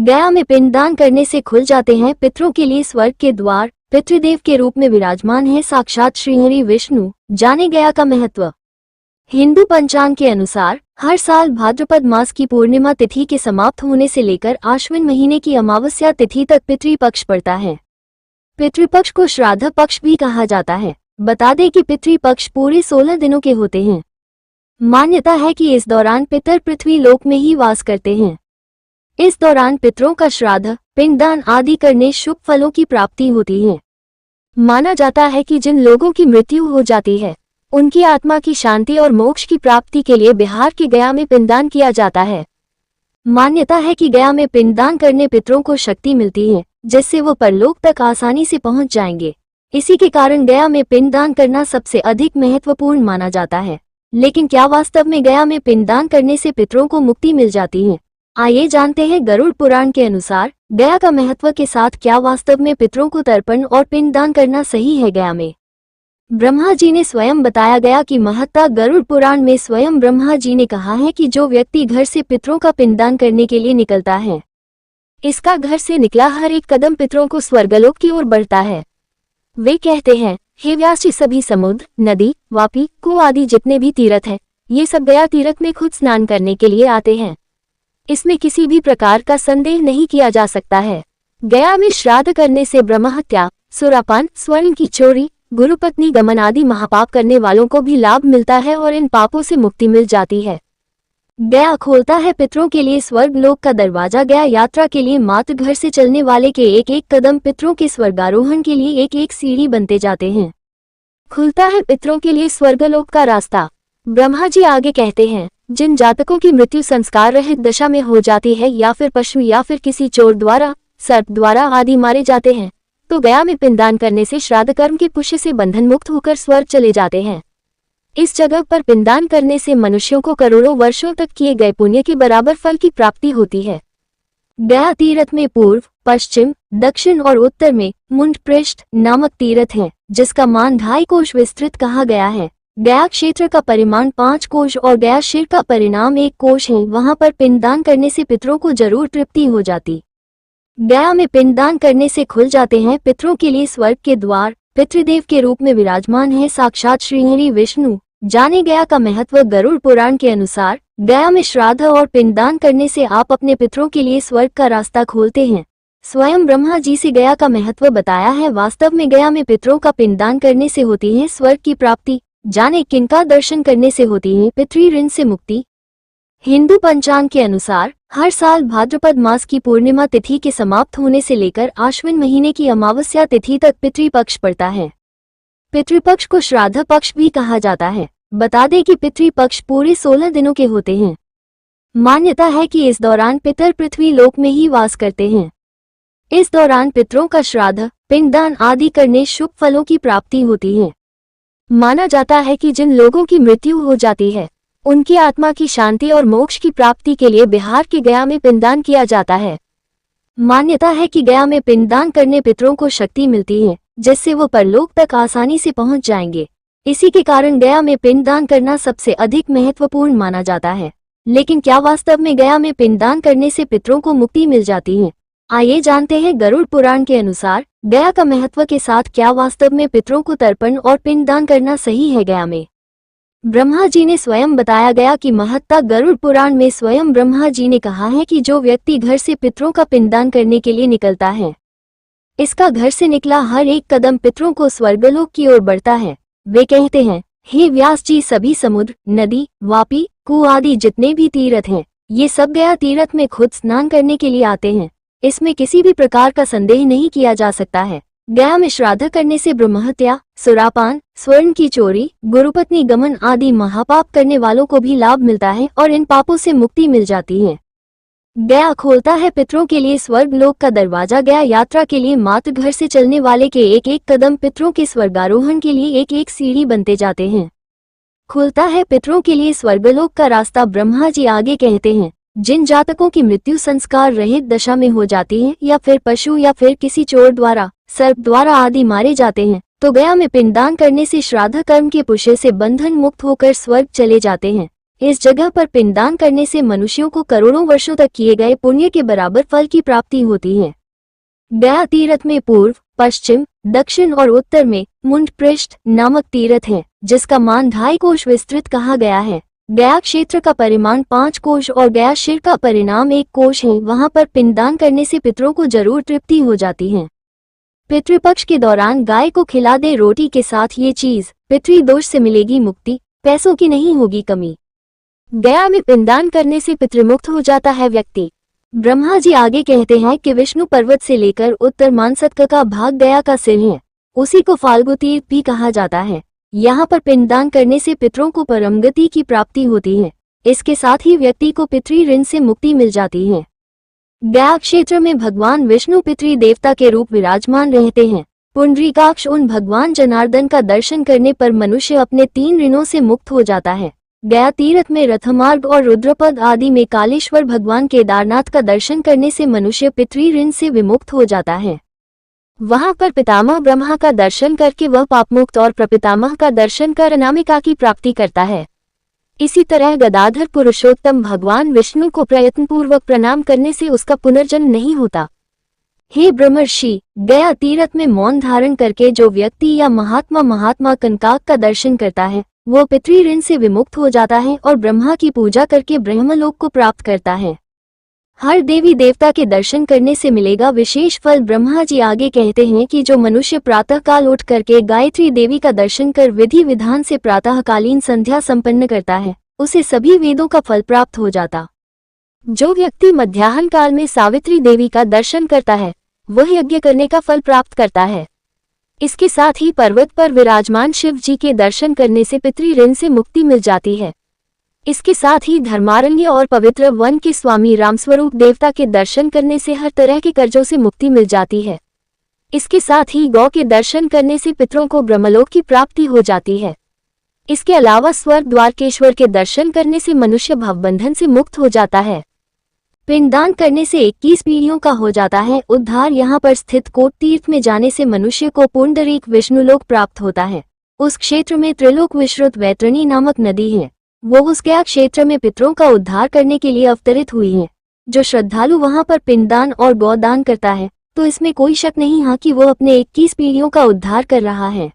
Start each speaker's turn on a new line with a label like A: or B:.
A: गया में पिंडदान करने से खुल जाते हैं पितरों के लिए स्वर्ग के द्वार। पितृदेव के रूप में विराजमान है साक्षात श्रीहरि विष्णु। जाने गया का महत्व। हिंदू पंचांग के अनुसार हर साल भाद्रपद मास की पूर्णिमा तिथि के समाप्त होने से लेकर आश्विन महीने की अमावस्या तिथि तक पितृपक्ष पड़ता है। पितृपक्ष को श्राद्ध पक्ष भी कहा जाता है। बता दें कि पितृपक्ष पूरे 16 दिनों के होते हैं। मान्यता है कि इस दौरान पितर पृथ्वी लोक में ही वास करते हैं। इस दौरान पितरों का श्राद्ध, पिंडदान आदि करने शुभ फलों की प्राप्ति होती है। माना जाता है कि जिन लोगों की मृत्यु हो जाती है उनकी आत्मा की शांति और मोक्ष की प्राप्ति के लिए बिहार के गया में पिंडदान किया जाता है। मान्यता है कि गया में पिंडदान करने पितरों को शक्ति मिलती है जिससे वो परलोक तक आसानी से पहुंच जाएंगे। इसी के कारण गया में पिंडदान करना सबसे अधिक महत्वपूर्ण माना जाता है। लेकिन क्या वास्तव में गया में पिंडदान करने से पितरों को मुक्ति मिल जाती है? आइए जानते हैं गरुड़ पुराण के अनुसार गया का महत्व के साथ क्या वास्तव में पितरों को तर्पण और पिंडदान करना सही है। गया में ब्रह्मा जी ने स्वयं बताया गया कि महत्ता गरुड़ पुराण में स्वयं ब्रह्मा जी ने कहा है कि जो व्यक्ति घर से पितरों का पिंडदान करने के लिए निकलता है इसका घर से निकला हर एक कदम पितरों को स्वर्गलोक की ओर बढ़ता है। वे कहते हैं, हे व्यास जी, सभी समुद्र, नदी, वापी, कुआं आदि जितने भी तीर्थ हैं, ये सब गया तीर्थ में खुद स्नान करने के लिए आते हैं। इसमें किसी भी प्रकार का संदेह नहीं किया जा सकता है। गया में श्राद्ध करने से ब्रह्महत्या, सुरापान, स्वर्ण की चोरी, गुरुपत्नी गमन आदि महापाप करने वालों को भी लाभ मिलता है और इन पापों से मुक्ति मिल जाती है। गया खोलता है पितरों के लिए स्वर्ग लोक का दरवाजा। गया यात्रा के लिए मात्र घर से चलने वाले के एक एक कदम पितरों के स्वर्गारोहण के लिए एक एक सीढ़ी बनते जाते हैं। खुलता है पितरों के लिए स्वर्गलोक का रास्ता। ब्रह्मा जी आगे कहते हैं, जिन जातकों की मृत्यु संस्कार रहित दशा में हो जाती है या फिर पशु या फिर किसी चोर द्वारा, सर्प द्वारा आदि मारे जाते हैं तो गया में पिंडदान करने से श्राद्ध कर्म के पुष्य से बंधन मुक्त होकर स्वर्ग चले जाते हैं। इस जगह पर पिंडदान करने से मनुष्यों को करोड़ों वर्षों तक किए गए पुण्य के बराबर फल की प्राप्ति होती है। गया तीर्थ में पूर्व, पश्चिम, दक्षिण और उत्तर में मुंड पृष्ठ नामक तीर्थ हैं, जिसका मान 2.5 कोश विस्तृत कहा गया है। गया क्षेत्र का परिमाण 5 कोश और गया शिर का परिणाम 1 कोश है। वहां पर पिंडदान करने से पितरों को जरूर तृप्ति हो जाती। गया में पिंडदान करने से खुल जाते हैं पितरों के लिए स्वर्ग के द्वार। पितृदेव के रूप में विराजमान है साक्षात श्रीहरि विष्णु। जाने गया का महत्व। गरुड़ पुराण के अनुसार गया में श्राद्ध और पिंडदान करने से आप अपने पितरों के लिए स्वर्ग का रास्ता खोलते हैं। स्वयं ब्रह्मा जी से गया का महत्व बताया है। वास्तव में गया में पितरों का पिंडदान करने से होती है स्वर्ग की प्राप्ति। जाने किनका दर्शन करने से होती है पितृ ऋण से मुक्ति। हिंदू पंचांग के अनुसार हर साल भाद्रपद मास की पूर्णिमा तिथि के समाप्त होने से लेकर आश्विन महीने की अमावस्या तिथि तक पितृपक्ष पड़ता है। पितृपक्ष को श्राद्ध पक्ष भी कहा जाता है। बता दें कि पितृपक्ष पूरे 16 दिनों के होते हैं। मान्यता है कि इस दौरान पितर पृथ्वी लोक में ही वास करते हैं। इस दौरान पितरों का श्राद्ध, पिंडदान आदि करने शुभ फलों की प्राप्ति होती है। माना जाता है कि जिन लोगों की मृत्यु हो जाती है उनकी आत्मा की शांति और मोक्ष की प्राप्ति के लिए बिहार के गया में पिंडदान किया जाता है। मान्यता है कि गया में पिंडदान करने पितरों को शक्ति मिलती है जिससे वो परलोक तक आसानी से पहुंच जाएंगे। इसी के कारण गया में पिंडदान करना सबसे अधिक महत्वपूर्ण माना जाता है। लेकिन क्या वास्तव में गया में पिंडदान करने से पितरों को मुक्ति मिल जाती है? आइए जानते हैं गरुड़ पुराण के अनुसार गया का महत्व के साथ क्या वास्तव में पितरों को तर्पण और पिंडदान करना सही है। गया में ब्रह्मा जी ने स्वयं बताया गया कि महत्ता। गरुड़ पुराण में स्वयं ब्रह्मा जी ने कहा है कि जो व्यक्ति घर से पितरों का पिंडदान करने के लिए निकलता है इसका घर से निकला हर एक कदम पितरों को स्वर्गलोक की ओर बढ़ता है। वे कहते हैं, हे व्यास जी, सभी समुद्र, नदी, वापी, कुआं आदि जितने भी तीर्थ हैं, ये सब गया तीर्थ में खुद स्नान करने के लिए आते हैं। इसमें किसी भी प्रकार का संदेह नहीं किया जा सकता है। गया में श्राद्ध करने से ब्रह्महत्या, सुरापान, स्वर्ण की चोरी, गुरुपत्नी गमन आदि महापाप करने वालों को भी लाभ मिलता है और इन पापों से मुक्ति मिल जाती है। गया खोलता है पितरों के लिए स्वर्ग लोक का दरवाजा। गया यात्रा के लिए मात्र घर से चलने वाले के एक एक कदम पितरों के स्वर्गारोहण के लिए एक एक सीढ़ी बनते जाते हैं। खुलता है पितरों के लिए स्वर्गलोक का रास्ता। ब्रह्मा जी आगे कहते हैं, जिन जातकों की मृत्यु संस्कार रहित दशा में हो जाती है या फिर पशु या फिर किसी चोर द्वारा, सर्प द्वारा आदि मारे जाते हैं तो गया में पिंडदान करने से श्राद्ध कर्म के पुष्य से बंधन मुक्त होकर स्वर्ग चले जाते हैं। इस जगह पर पिंडदान करने से मनुष्यों को करोड़ों वर्षों तक किए गए पुण्य के बराबर फल की प्राप्ति होती है। गया तीर्थ में पूर्व, पश्चिम, दक्षिण और उत्तर में मुंड पृष्ठ नामक तीर्थ है, जिसका मान 2.5 कोश विस्तृत कहा गया है। गया क्षेत्र का परिमाण 5 कोश और गया शिर का परिणाम 1 कोश है। वहां पर पिंडदान करने से पितरों को जरूर तृप्ति हो जाती है। पितृपक्ष के दौरान गाय को खिला दे रोटी के साथ ये चीज, पितृदोष से मिलेगी मुक्ति, पैसों की नहीं होगी कमी। गया में पिंडदान करने से पितृमुक्त हो जाता है व्यक्ति। ब्रह्मा जी आगे कहते हैं कि विष्णु पर्वत से लेकर उत्तर मानसतक का भाग गया का सिर है, उसी को फाल्गु तीर्थ भी कहा जाता है। यहाँ पर पिंडदान करने से पितरों को परमगति की प्राप्ति होती है। इसके साथ ही व्यक्ति को पितृ ऋण से मुक्ति मिल जाती है। गया क्षेत्र में भगवान विष्णु पितृ देवता के रूप विराजमान रहते हैं। पुंडरीकाक्ष उन भगवान जनार्दन का दर्शन करने पर मनुष्य अपने 3 ऋणों से मुक्त हो जाता है। गया तीर्थ में रथमार्ग और रुद्रपद आदि में कालेश्वर भगवान केदारनाथ का दर्शन करने से मनुष्य पितृ ऋण से विमुक्त हो जाता है। वहां पर पितामह ब्रह्मा का दर्शन करके वह पापमुक्त और प्रपितामह का दर्शन कर अनामिका की प्राप्ति करता है। इसी तरह गदाधर पुरुषोत्तम भगवान विष्णु को प्रयत्नपूर्वक प्रणाम करने से उसका पुनर्जन्म नहीं होता। हे ब्रह्मर्षि, गया तीर्थ में मौन धारण करके जो व्यक्ति या महात्मा कंकाक का दर्शन करता है, वो पितृ ऋण से विमुक्त हो जाता है और ब्रह्मा की पूजा करके ब्रह्मलोक को प्राप्त करता है। हर देवी देवता के दर्शन करने से मिलेगा विशेष फल। ब्रह्मा जी आगे कहते हैं कि जो मनुष्य प्रातः काल उठ करके गायत्री देवी का दर्शन कर विधि विधान से प्रातःकालीन संध्या संपन्न करता है, उसे सभी वेदों का फल प्राप्त हो जाता। जो व्यक्ति मध्याह्न काल में सावित्री देवी का दर्शन करता है, वह यज्ञ करने का फल प्राप्त करता है। इसके साथ ही पर्वत पर विराजमान शिव जी के दर्शन करने से पितृ ऋण से मुक्ति मिल जाती है। इसके साथ ही धर्मारण्य और पवित्र वन के स्वामी रामस्वरूप देवता के दर्शन करने से हर तरह के कर्जों से मुक्ति मिल जाती है। इसके साथ ही गौ के दर्शन करने से पितरों को ब्रह्मलोक की प्राप्ति हो जाती है। इसके अलावा स्वर्ग द्वारकेश्वर के दर्शन करने से मनुष्य भवबंधन से मुक्त हो जाता है। पिंडदान करने से 21 पीढ़ियों का हो जाता है उद्धार। यहाँ पर स्थित कोट तीर्थ में जाने से मनुष्य को पुंडरीक विष्णुलोक प्राप्त होता है। उस क्षेत्र में त्रिलोक विश्रुत वैतरणी नामक नदी है, वो उस गया क्षेत्र में पितरों का उद्धार करने के लिए अवतरित हुई है। जो श्रद्धालु वहां पर पिंडदान और गौदान करता है, तो इसमें कोई शक नहीं है कि वो अपने 21 पीढ़ियों का उद्धार कर रहा है।